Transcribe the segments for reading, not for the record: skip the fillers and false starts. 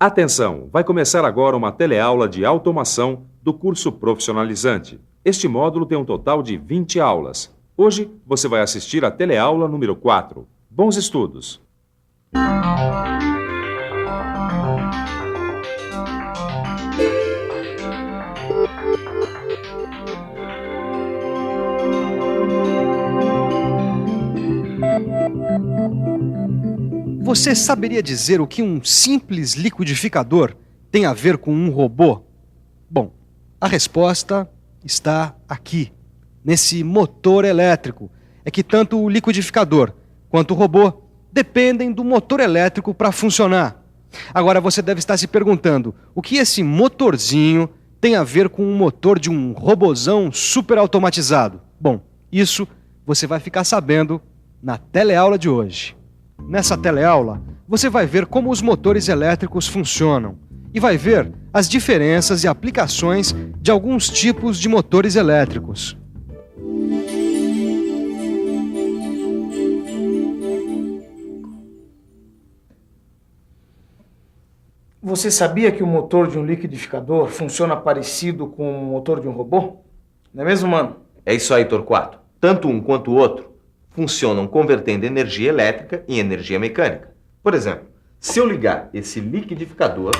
Atenção, vai começar agora uma teleaula de automação do curso profissionalizante. Este módulo tem um total de 20 aulas. Hoje você vai assistir a teleaula número 4. Bons estudos! Você saberia dizer o que um simples liquidificador tem a ver com um robô? Bom, a resposta está aqui, nesse motor elétrico. É que tanto o liquidificador quanto o robô dependem do motor elétrico para funcionar. Agora você deve estar se perguntando, o que esse motorzinho tem a ver com o motor de um robozão super automatizado? Bom, isso você vai ficar sabendo na teleaula de hoje. Nessa teleaula, você vai ver como os motores elétricos funcionam e vai ver as diferenças e aplicações de alguns tipos de motores elétricos. Você sabia que o motor de um liquidificador funciona parecido com o motor de um robô? Não é mesmo, mano? É isso aí, Torquato. Tanto um quanto o outro funcionam convertendo energia elétrica em energia mecânica. Por exemplo, se eu ligar esse liquidificador,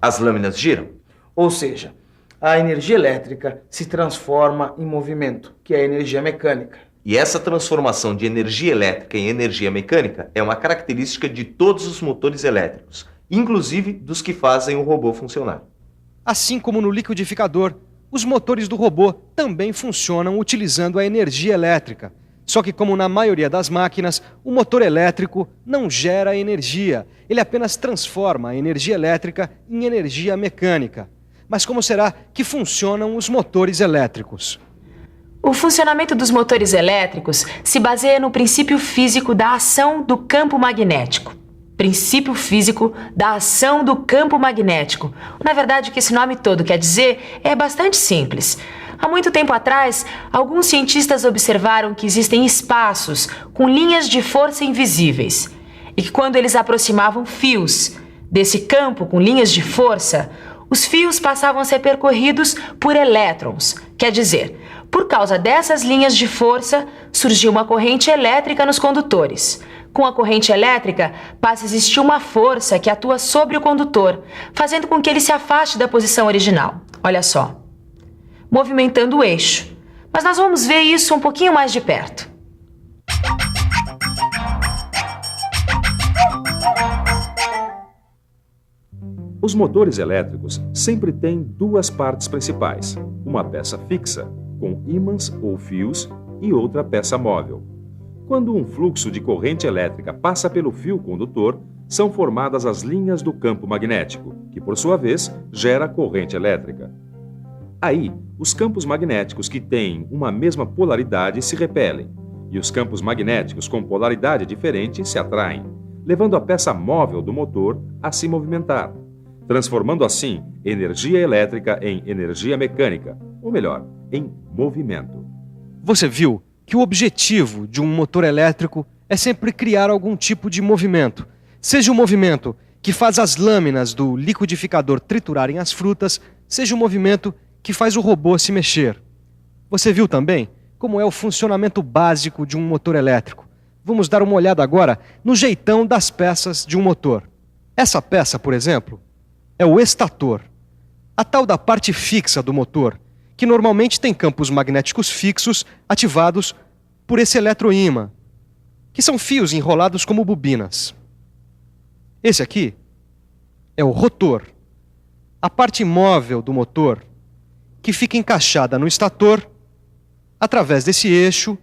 as lâminas giram. Ou seja, a energia elétrica se transforma em movimento, que é a energia mecânica. E essa transformação de energia elétrica em energia mecânica é uma característica de todos os motores elétricos, inclusive dos que fazem o robô funcionar. Assim como no liquidificador, os motores do robô também funcionam utilizando a energia elétrica. Só que, como na maioria das máquinas, o motor elétrico não gera energia. Ele apenas transforma a energia elétrica em energia mecânica. Mas como será que funcionam os motores elétricos? O funcionamento dos motores elétricos se baseia no princípio físico da ação do campo magnético. Princípio físico da ação do campo magnético. Na verdade, o que esse nome todo quer dizer é bastante simples. Há muito tempo atrás, alguns cientistas observaram que existem espaços com linhas de força invisíveis e que quando eles aproximavam fios desse campo com linhas de força, os fios passavam a ser percorridos por elétrons. Quer dizer, por causa dessas linhas de força, surgiu uma corrente elétrica nos condutores. Com a corrente elétrica, passa a existir uma força que atua sobre o condutor, fazendo com que ele se afaste da posição original. Olha só, movimentando o eixo. Mas nós vamos ver isso um pouquinho mais de perto. Os motores elétricos sempre têm duas partes principais, uma peça fixa, com ímãs ou fios, e outra peça móvel. Quando um fluxo de corrente elétrica passa pelo fio condutor, são formadas as linhas do campo magnético, que por sua vez gera corrente elétrica. Aí, os campos magnéticos que têm uma mesma polaridade se repelem, e os campos magnéticos com polaridade diferente se atraem, levando a peça móvel do motor a se movimentar, transformando assim energia elétrica em energia mecânica, ou melhor, em movimento. Você viu que o objetivo de um motor elétrico é sempre criar algum tipo de movimento. Seja o movimento que faz as lâminas do liquidificador triturarem as frutas, seja o movimento que faz o robô se mexer. Você viu também como é o funcionamento básico de um motor elétrico. Vamos dar uma olhada agora no jeitão das peças de um motor. Essa peça, por exemplo, é o estator, a tal da parte fixa do motor, que normalmente tem campos magnéticos fixos ativados por esse eletroímã, que são fios enrolados como bobinas. Esse aqui é o rotor, a parte móvel do motor, que fica encaixada no estator através desse eixo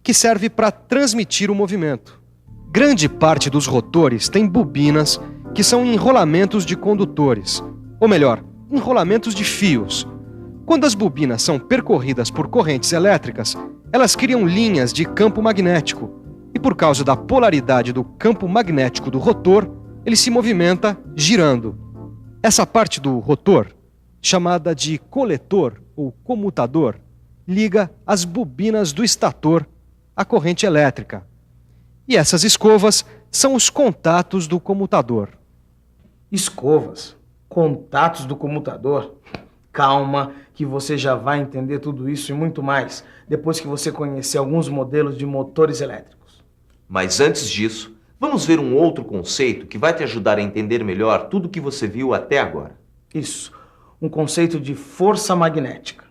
que serve para transmitir o movimento. Grande parte dos rotores tem bobinas que são enrolamentos de condutores, ou melhor, enrolamentos de fios. Quando as bobinas são percorridas por correntes elétricas, elas criam linhas de campo magnético, e por causa da polaridade do campo magnético do rotor, ele se movimenta girando. Essa parte do rotor, chamada de coletor ou comutador, liga as bobinas do estator à corrente elétrica. E essas escovas são os contatos do comutador. Escovas? Contatos do comutador? Calma, que você já vai entender tudo isso e muito mais depois que você conhecer alguns modelos de motores elétricos. Mas antes disso, vamos ver um outro conceito que vai te ajudar a entender melhor tudo o que você viu até agora. Isso, um conceito de força magnética.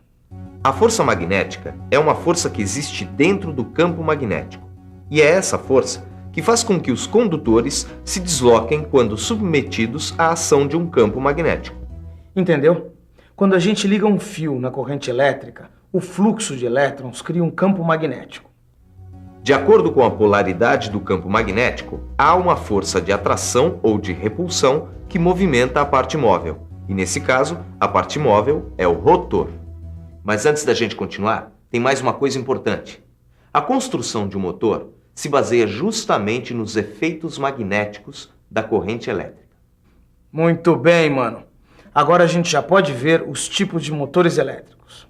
A força magnética é uma força que existe dentro do campo magnético. E é essa força que faz com que os condutores se desloquem quando submetidos à ação de um campo magnético. Entendeu? Quando a gente liga um fio na corrente elétrica, o fluxo de elétrons cria um campo magnético. De acordo com a polaridade do campo magnético, há uma força de atração ou de repulsão que movimenta a parte móvel. E nesse caso, a parte móvel é o rotor. Mas antes da gente continuar, tem mais uma coisa importante. A construção de um motor se baseia justamente nos efeitos magnéticos da corrente elétrica. Muito bem, mano. Agora a gente já pode ver os tipos de motores elétricos.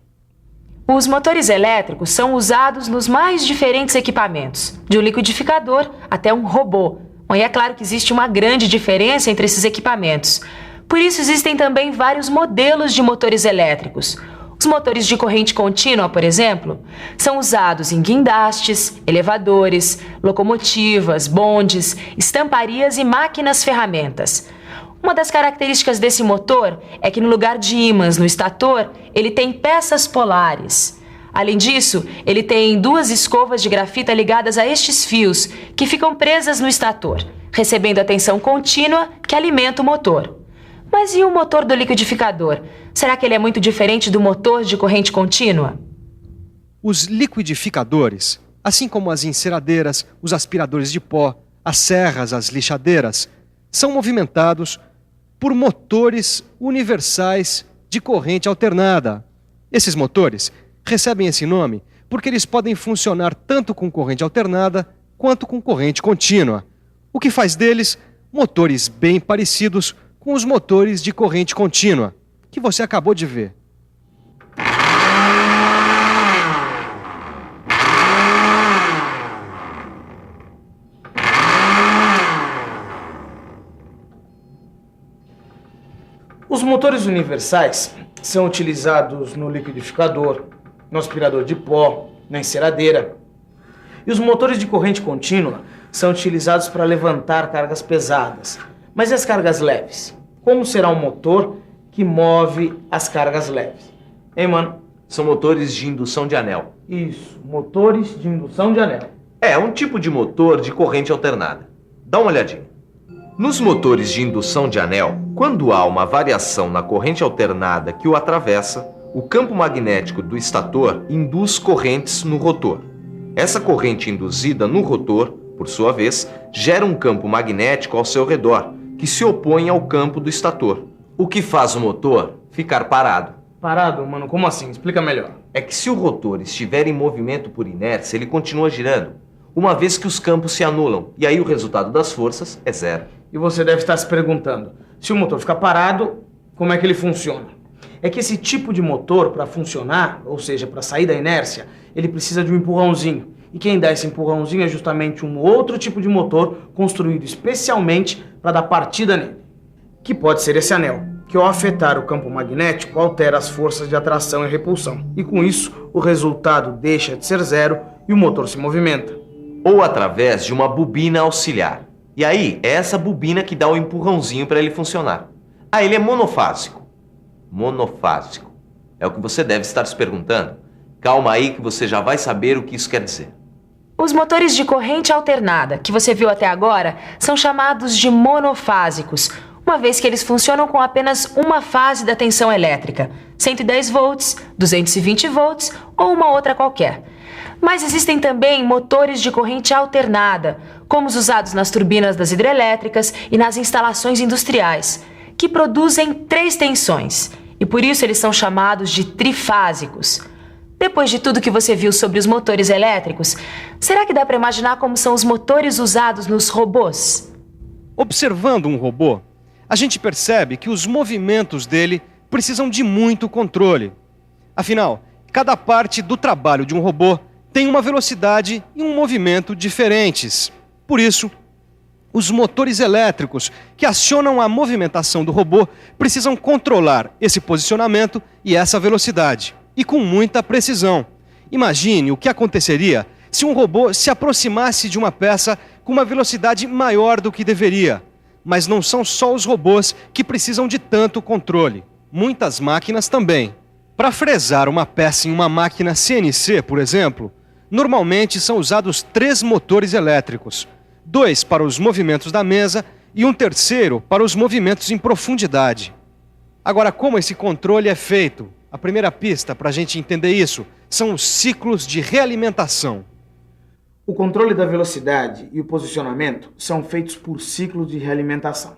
Os motores elétricos são usados nos mais diferentes equipamentos, de um liquidificador até um robô. E é claro que existe uma grande diferença entre esses equipamentos. Por isso existem também vários modelos de motores elétricos. Os motores de corrente contínua, por exemplo, são usados em guindastes, elevadores, locomotivas, bondes, estamparias e máquinas-ferramentas. Uma das características desse motor é que no lugar de ímãs no estator, ele tem peças polares. Além disso, ele tem 2 escovas de grafita ligadas a estes fios, que ficam presas no estator, recebendo a tensão contínua que alimenta o motor. Mas e o motor do liquidificador? Será que ele é muito diferente do motor de corrente contínua? Os liquidificadores, assim como as enceradeiras, os aspiradores de pó, as serras, as lixadeiras, são movimentados por motores universais de corrente alternada. Esses motores recebem esse nome porque eles podem funcionar tanto com corrente alternada quanto com corrente contínua, o que faz deles motores bem parecidos com os motores de corrente contínua, que você acabou de ver. Os motores universais são utilizados no liquidificador, no aspirador de pó, na enceradeira. E os motores de corrente contínua são utilizados para levantar cargas pesadas. Mas e as cargas leves? Como será um motor que move as cargas leves? Hein, mano? São motores de indução de anel. Isso, motores de indução de anel. É um tipo de motor de corrente alternada. Dá uma olhadinha. Nos motores de indução de anel, quando há uma variação na corrente alternada que o atravessa, o campo magnético do estator induz correntes no rotor. Essa corrente induzida no rotor, por sua vez, gera um campo magnético ao seu redor, que se opõe ao campo do estator, o que faz o motor ficar parado. Parado, mano? Como assim? Explica melhor. É que se o rotor estiver em movimento por inércia, ele continua girando, uma vez que os campos se anulam, e aí o resultado das forças é zero. E você deve estar se perguntando, se o motor ficar parado, como é que ele funciona? É que esse tipo de motor, para funcionar, ou seja, para sair da inércia, ele precisa de um empurrãozinho. E quem dá esse empurrãozinho é justamente um outro tipo de motor construído especialmente para dar partida nele, que pode ser esse anel, que ao afetar o campo magnético altera as forças de atração e repulsão. E com isso, o resultado deixa de ser zero e o motor se movimenta. Ou através de uma bobina auxiliar. E aí, é essa bobina que dá o empurrãozinho para ele funcionar. Ah, ele é monofásico. Monofásico. É o que você deve estar se perguntando. Calma aí que você já vai saber o que isso quer dizer. Os motores de corrente alternada, que você viu até agora, são chamados de monofásicos, uma vez que eles funcionam com apenas uma fase da tensão elétrica, 110 volts, 220 volts ou uma outra qualquer. Mas existem também motores de corrente alternada, como os usados nas turbinas das hidrelétricas e nas instalações industriais, que produzem 3 tensões, e por isso eles são chamados de trifásicos. Depois de tudo que você viu sobre os motores elétricos, será que dá para imaginar como são os motores usados nos robôs? Observando um robô, a gente percebe que os movimentos dele precisam de muito controle. Afinal, cada parte do trabalho de um robô tem uma velocidade e um movimento diferentes. Por isso, Os motores elétricos que acionam a movimentação do robô precisam controlar esse posicionamento e essa velocidade, e com muita precisão. Imagine o que aconteceria se um robô se aproximasse de uma peça com uma velocidade maior do que deveria. Mas não são só os robôs que precisam de tanto controle. Muitas máquinas também. Para fresar uma peça em uma máquina CNC, por exemplo, normalmente são usados 3 motores elétricos. 2 para os movimentos da mesa e um terceiro para os movimentos em profundidade. Agora, como esse controle é feito? A primeira pista para a gente entender isso são os ciclos de realimentação. O controle da velocidade e o posicionamento são feitos por ciclos de realimentação.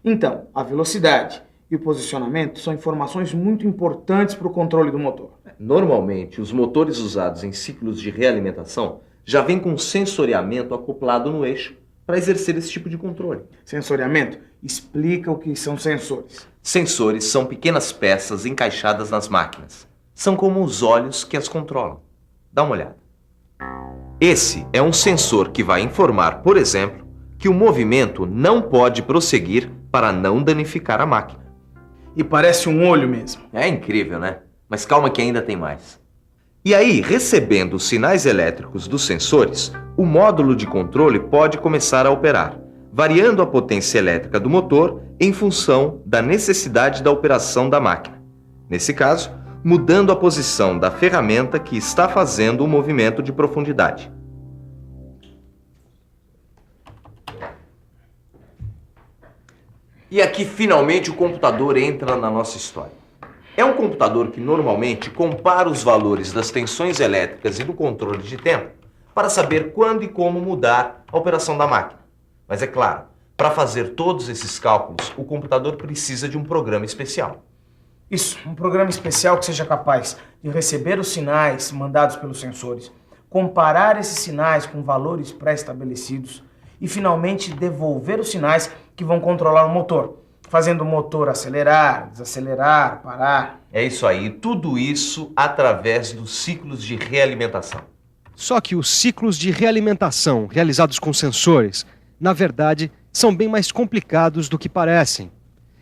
Então, a velocidade e o posicionamento são informações muito importantes para o controle do motor. Normalmente, os motores usados em ciclos de realimentação já vêm com sensoriamento acoplado no eixo para exercer esse tipo de controle. Sensoriamento explica o que são sensores. Sensores são pequenas peças encaixadas nas máquinas. São como os olhos que as controlam. Dá uma olhada. Esse é um sensor que vai informar, por exemplo, que o movimento não pode prosseguir para não danificar a máquina. E parece um olho mesmo. É incrível, né? Mas calma que ainda tem mais. E aí, recebendo os sinais elétricos dos sensores, o módulo de controle pode começar a operar, variando a potência elétrica do motor em função da necessidade da operação da máquina. Nesse caso, mudando a posição da ferramenta que está fazendo o movimento de profundidade. E aqui, finalmente, o computador entra na nossa história. É um computador que normalmente compara os valores das tensões elétricas e do controle de tempo para saber quando e como mudar a operação da máquina. Mas é claro, para fazer todos esses cálculos, o computador precisa de um programa especial. Isso, um programa especial que seja capaz de receber os sinais mandados pelos sensores, comparar esses sinais com valores pré-estabelecidos e finalmente devolver os sinais que vão controlar o motor, fazendo o motor acelerar, desacelerar, parar. É isso aí, tudo isso através dos ciclos de realimentação. Só que os ciclos de realimentação realizados com sensores, na verdade, são bem mais complicados do que parecem.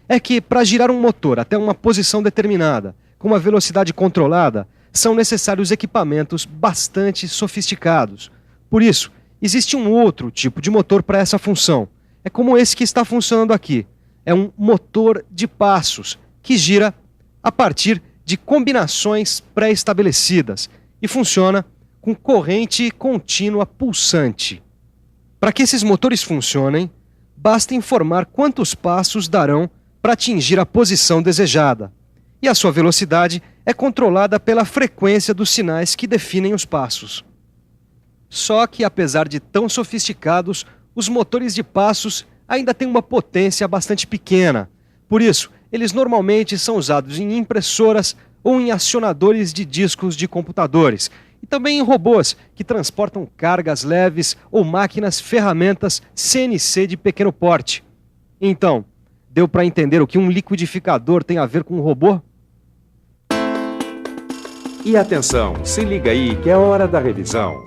É que, para girar um motor até uma posição determinada, com uma velocidade controlada, são necessários equipamentos bastante sofisticados. Por isso, existe um outro tipo de motor para essa função. É como esse que está funcionando aqui. É um motor de passos, que gira a partir de combinações pré-estabelecidas e funciona com corrente contínua pulsante. Para que esses motores funcionem, basta informar quantos passos darão para atingir a posição desejada. E a sua velocidade é controlada pela frequência dos sinais que definem os passos. Só que, apesar de tão sofisticados, os motores de passos ainda têm uma potência bastante pequena. Por isso, eles normalmente são usados em impressoras ou em acionadores de discos de computadores, e também em robôs que transportam cargas leves ou máquinas ferramentas CNC de pequeno porte. Então, deu para entender o que um liquidificador tem a ver com um robô? E atenção, se liga aí que é hora da revisão.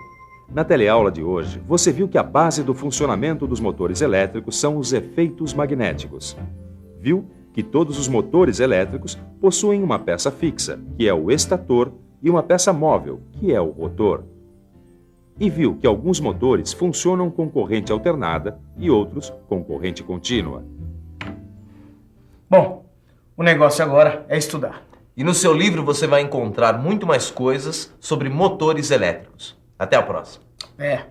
Na teleaula de hoje, você viu que a base do funcionamento dos motores elétricos são os efeitos magnéticos. Viu que todos os motores elétricos possuem uma peça fixa, que é o estator, e uma peça móvel, que é o rotor. E viu que alguns motores funcionam com corrente alternada e outros com corrente contínua. Bom, o negócio agora é estudar. E no seu livro você vai encontrar muito mais coisas sobre motores elétricos. Até a próxima. É.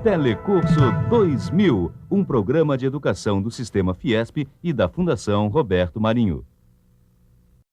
Telecurso 2000, um programa de educação do Sistema Fiesp e da Fundação Roberto Marinho.